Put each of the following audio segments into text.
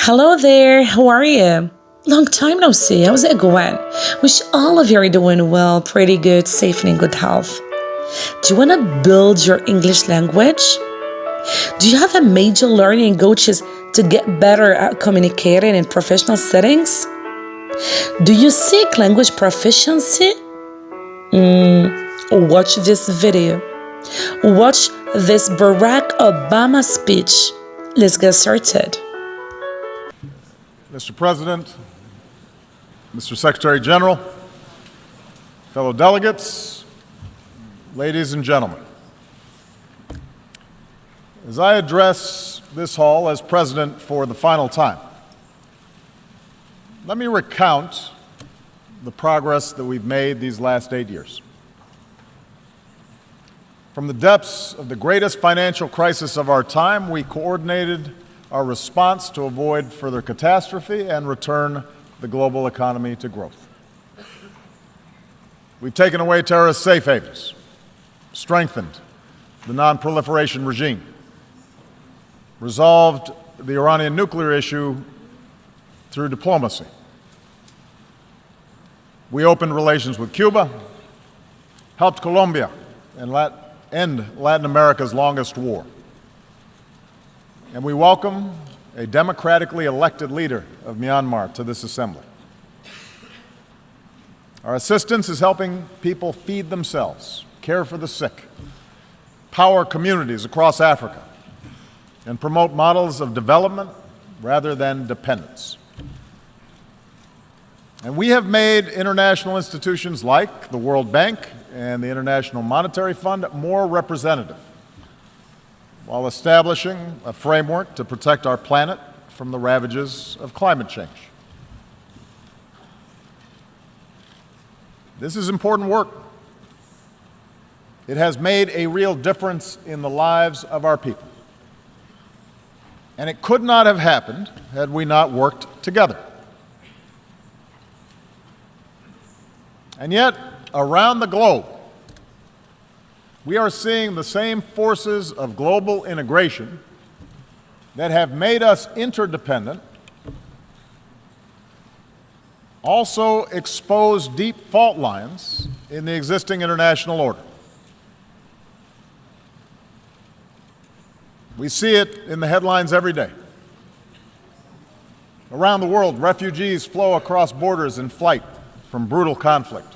Hello there, how are you? Long time no see, how's it going? Wish all of you are doing well, pretty good, safe and in good health. Do you want to build your English language? Do you have a major learning coaches to get better at communicating in professional settings? Do you seek language proficiency? Watch this video. Watch this Barack Obama speech. Let's get started. Mr. President, Mr. Secretary General, fellow delegates, ladies and gentlemen. As I address this hall as President for the final time, let me recount the progress that we've made these last 8 years. From the depths of the greatest financial crisis of our time, we coordinated our response to avoid further catastrophe and return the global economy to growth. We've taken away terrorist safe havens, strengthened the non-proliferation regime, resolved the Iranian nuclear issue through diplomacy. We opened relations with Cuba, helped Colombia end Latin America's longest war. And we welcome a democratically elected leader of Myanmar to this assembly. Our assistance is helping people feed themselves, care for the sick, power communities across Africa, and promote models of development rather than dependence. And we have made international institutions like the World Bank and the International Monetary Fund more representative, while establishing a framework to protect our planet from the ravages of climate change. This is important work. It has made a real difference in the lives of our people. And it could not have happened had we not worked together. And yet, around the globe, we are seeing the same forces of global integration that have made us interdependent also expose deep fault lines in the existing international order. We see it in the headlines every day. Around the world, refugees flow across borders in flight from brutal conflict.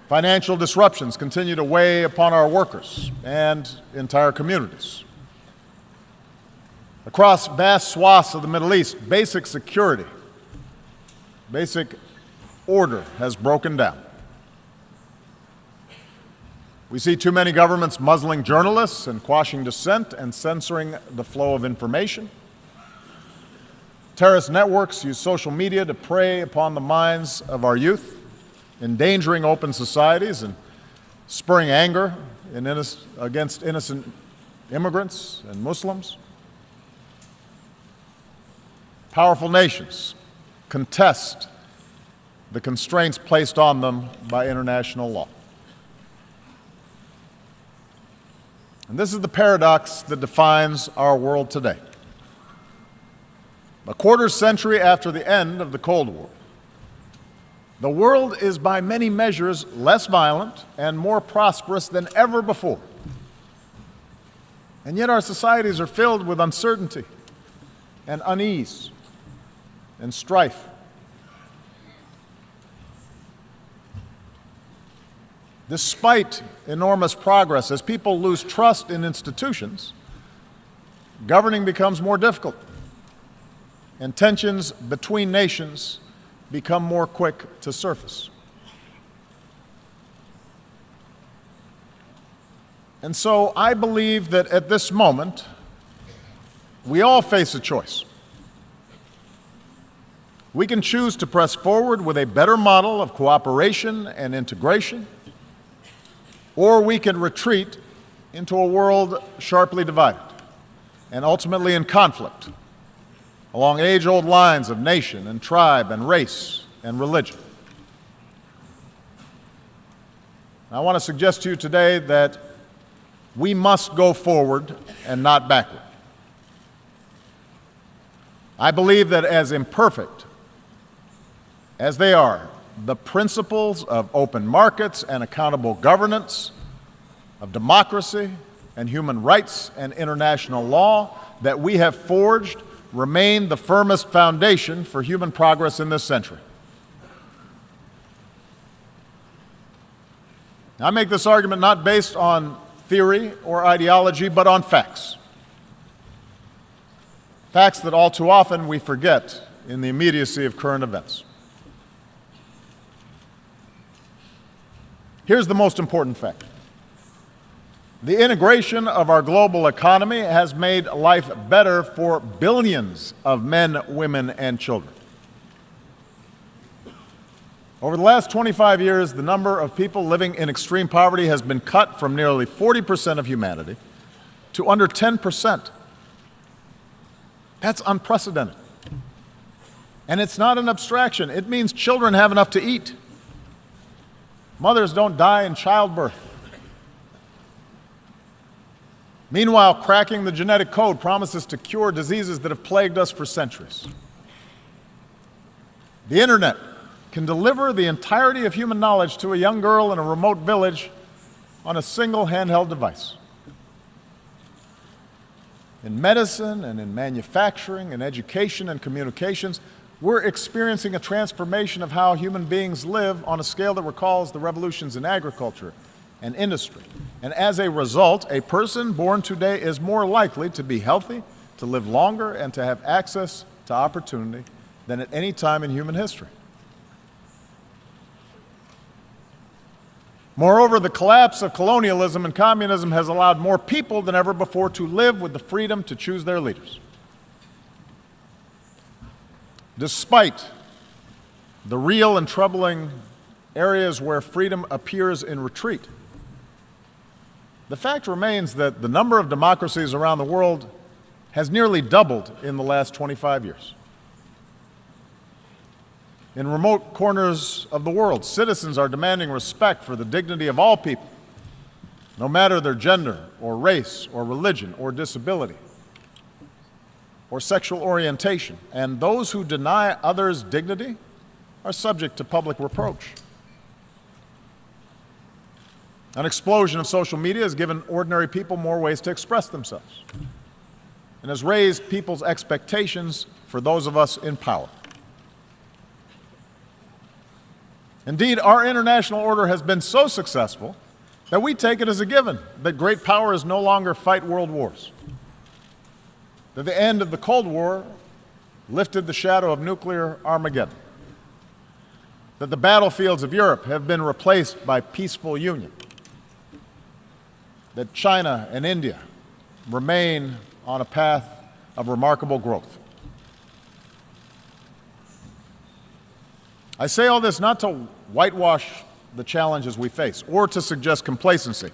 Financial disruptions continue to weigh upon our workers and entire communities. Across vast swaths of the Middle East, basic security, basic order has broken down. We see too many governments muzzling journalists and quashing dissent and censoring the flow of information. Terrorist networks use social media to prey upon the minds of our youth, endangering open societies and spurring anger against innocent immigrants and Muslims. Powerful nations contest the constraints placed on them by international law. And this is the paradox that defines our world today. A quarter century after the end of the Cold War, the world is by many measures less violent and more prosperous than ever before. And yet our societies are filled with uncertainty and unease and strife. Despite enormous progress, as people lose trust in institutions, governing becomes more difficult, and tensions between nations become more quick to surface. And so I believe that at this moment, we all face a choice. We can choose to press forward with a better model of cooperation and integration, or we can retreat into a world sharply divided and ultimately in conflict along age-old lines of nation and tribe and race and religion. I want to suggest to you today that we must go forward and not backward. I believe that as imperfect as they are, the principles of open markets and accountable governance, of democracy and human rights and international law that we have forged remain the firmest foundation for human progress in this century. I make this argument not based on theory or ideology, but on facts. Facts that all too often we forget in the immediacy of current events. Here's the most important fact. The integration of our global economy has made life better for billions of men, women, and children. Over the last 25 years, the number of people living in extreme poverty has been cut from nearly 40% of humanity to under 10%. That's unprecedented. And it's not an abstraction. It means children have enough to eat. Mothers don't die in childbirth. Meanwhile, cracking the genetic code promises to cure diseases that have plagued us for centuries. The internet can deliver the entirety of human knowledge to a young girl in a remote village on a single handheld device. In medicine and in manufacturing and education and communications, we're experiencing a transformation of how human beings live on a scale that recalls the revolutions in agriculture and industry. And as a result, a person born today is more likely to be healthy, to live longer, and to have access to opportunity than at any time in human history. Moreover, the collapse of colonialism and communism has allowed more people than ever before to live with the freedom to choose their leaders. Despite the real and troubling areas where freedom appears in retreat, the fact remains that the number of democracies around the world has nearly doubled in the last 25 years. In remote corners of the world, citizens are demanding respect for the dignity of all people, no matter their gender or race or religion or disability or sexual orientation. And those who deny others dignity are subject to public reproach. An explosion of social media has given ordinary people more ways to express themselves and has raised people's expectations for those of us in power. Indeed, our international order has been so successful that we take it as a given that great powers no longer fight world wars, that the end of the Cold War lifted the shadow of nuclear Armageddon, that the battlefields of Europe have been replaced by peaceful union, that China and India remain on a path of remarkable growth. I say all this not to whitewash the challenges we face or to suggest complacency.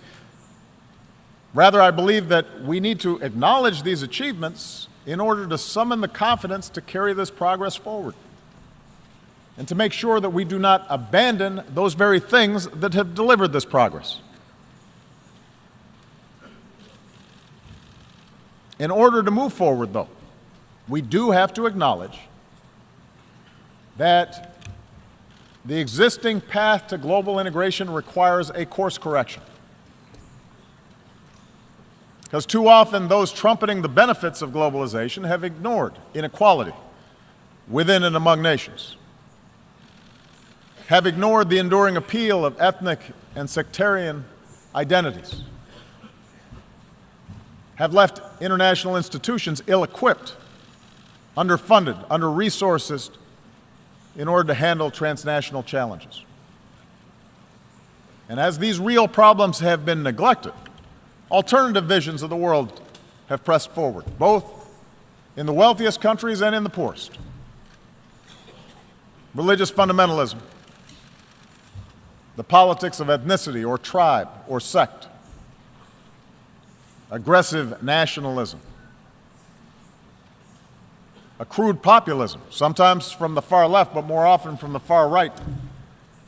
Rather, I believe that we need to acknowledge these achievements in order to summon the confidence to carry this progress forward and to make sure that we do not abandon those very things that have delivered this progress. In order to move forward, though, we do have to acknowledge that the existing path to global integration requires a course correction. Because too often those trumpeting the benefits of globalization have ignored inequality within and among nations, have ignored the enduring appeal of ethnic and sectarian identities, have left international institutions ill-equipped, underfunded, under-resourced in order to handle transnational challenges. And as these real problems have been neglected, alternative visions of the world have pressed forward, both in the wealthiest countries and in the poorest. Religious fundamentalism, the politics of ethnicity or tribe or sect, aggressive nationalism, a crude populism, sometimes from the far left, but more often from the far right,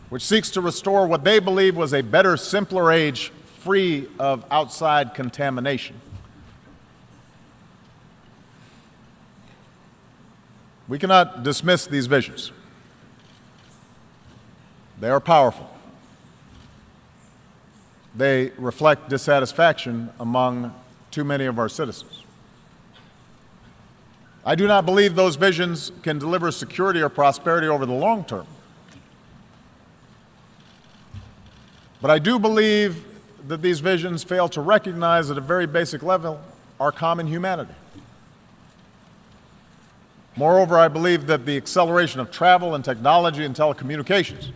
which seeks to restore what they believe was a better, simpler age free of outside contamination. We cannot dismiss these visions. They are powerful. They reflect dissatisfaction among too many of our citizens. I do not believe those visions can deliver security or prosperity over the long term. But I do believe that these visions fail to recognize at a very basic level our common humanity. Moreover, I believe that the acceleration of travel and technology and telecommunications,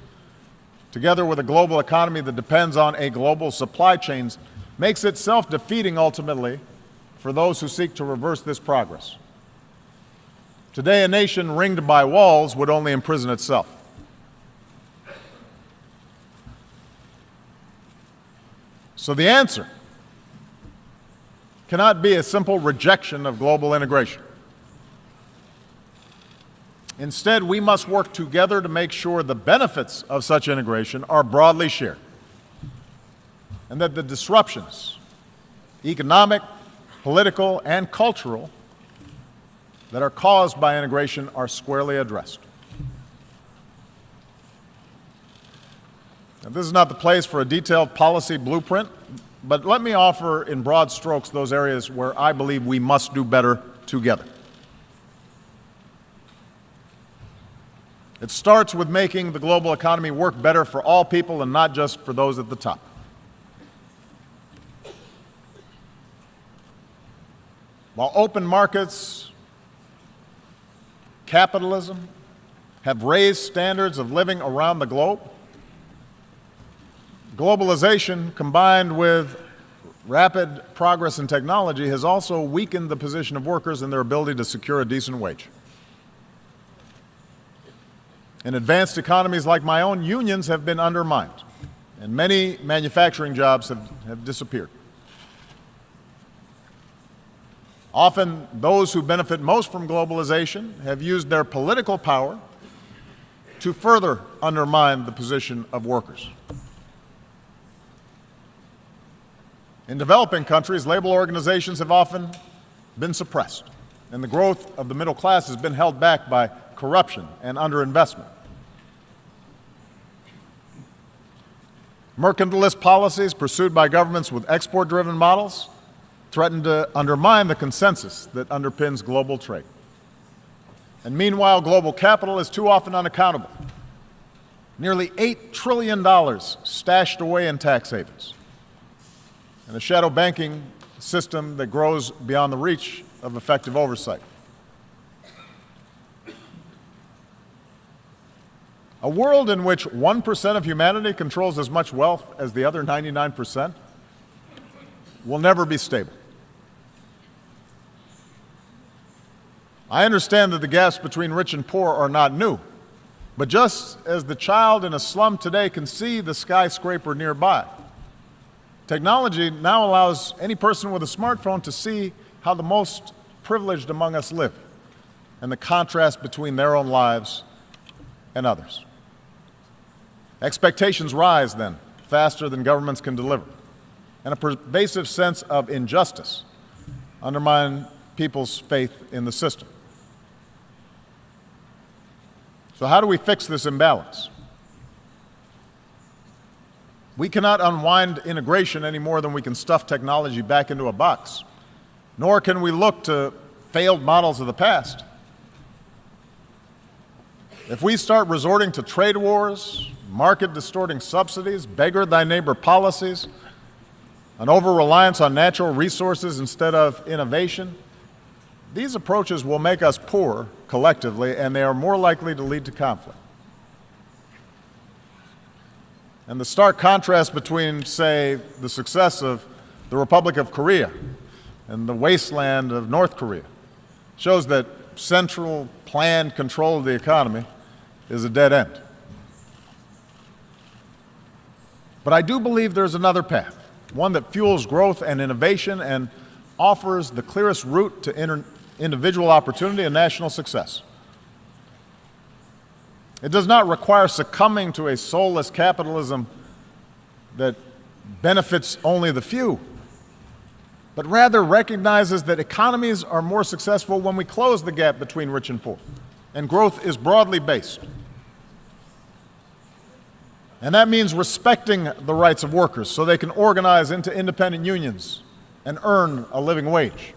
together with a global economy that depends on a global supply chain, makes it self-defeating ultimately for those who seek to reverse this progress. Today, a nation ringed by walls would only imprison itself. So the answer cannot be a simple rejection of global integration. Instead, we must work together to make sure the benefits of such integration are broadly shared, and that the disruptions, economic, political, and cultural, that are caused by integration are squarely addressed. Now, this is not the place for a detailed policy blueprint, but let me offer in broad strokes those areas where I believe we must do better together. It starts with making the global economy work better for all people and not just for those at the top. While open markets, capitalism have raised standards of living around the globe, globalization combined with rapid progress in technology has also weakened the position of workers and their ability to secure a decent wage. In advanced economies like my own, unions have been undermined, and many manufacturing jobs have disappeared. Often, those who benefit most from globalization have used their political power to further undermine the position of workers. In developing countries, labor organizations have often been suppressed, and the growth of the middle class has been held back by corruption and underinvestment. Mercantilist policies pursued by governments with export-driven models threaten to undermine the consensus that underpins global trade. And meanwhile, global capital is too often unaccountable. Nearly $8 trillion stashed away in tax havens, and a shadow banking system that grows beyond the reach of effective oversight. A world in which 1% of humanity controls as much wealth as the other 99% will never be stable. I understand that the gaps between rich and poor are not new, but just as the child in a slum today can see the skyscraper nearby, technology now allows any person with a smartphone to see how the most privileged among us live and the contrast between their own lives and others. Expectations rise then, faster than governments can deliver, and a pervasive sense of injustice undermines people's faith in the system. So how do we fix this imbalance? We cannot unwind integration any more than we can stuff technology back into a box, nor can we look to failed models of the past. If we start resorting to trade wars, market-distorting subsidies, beggar thy neighbor policies, an over-reliance on natural resources instead of innovation, these approaches will make us poorer collectively, and they are more likely to lead to conflict. And the stark contrast between, say, the success of the Republic of Korea and the wasteland of North Korea shows that central planned control of the economy is a dead end. But I do believe there's another path, one that fuels growth and innovation and offers the clearest route to individual opportunity and national success. It does not require succumbing to a soulless capitalism that benefits only the few, but rather recognizes that economies are more successful when we close the gap between rich and poor, and growth is broadly based. And that means respecting the rights of workers so they can organize into independent unions and earn a living wage.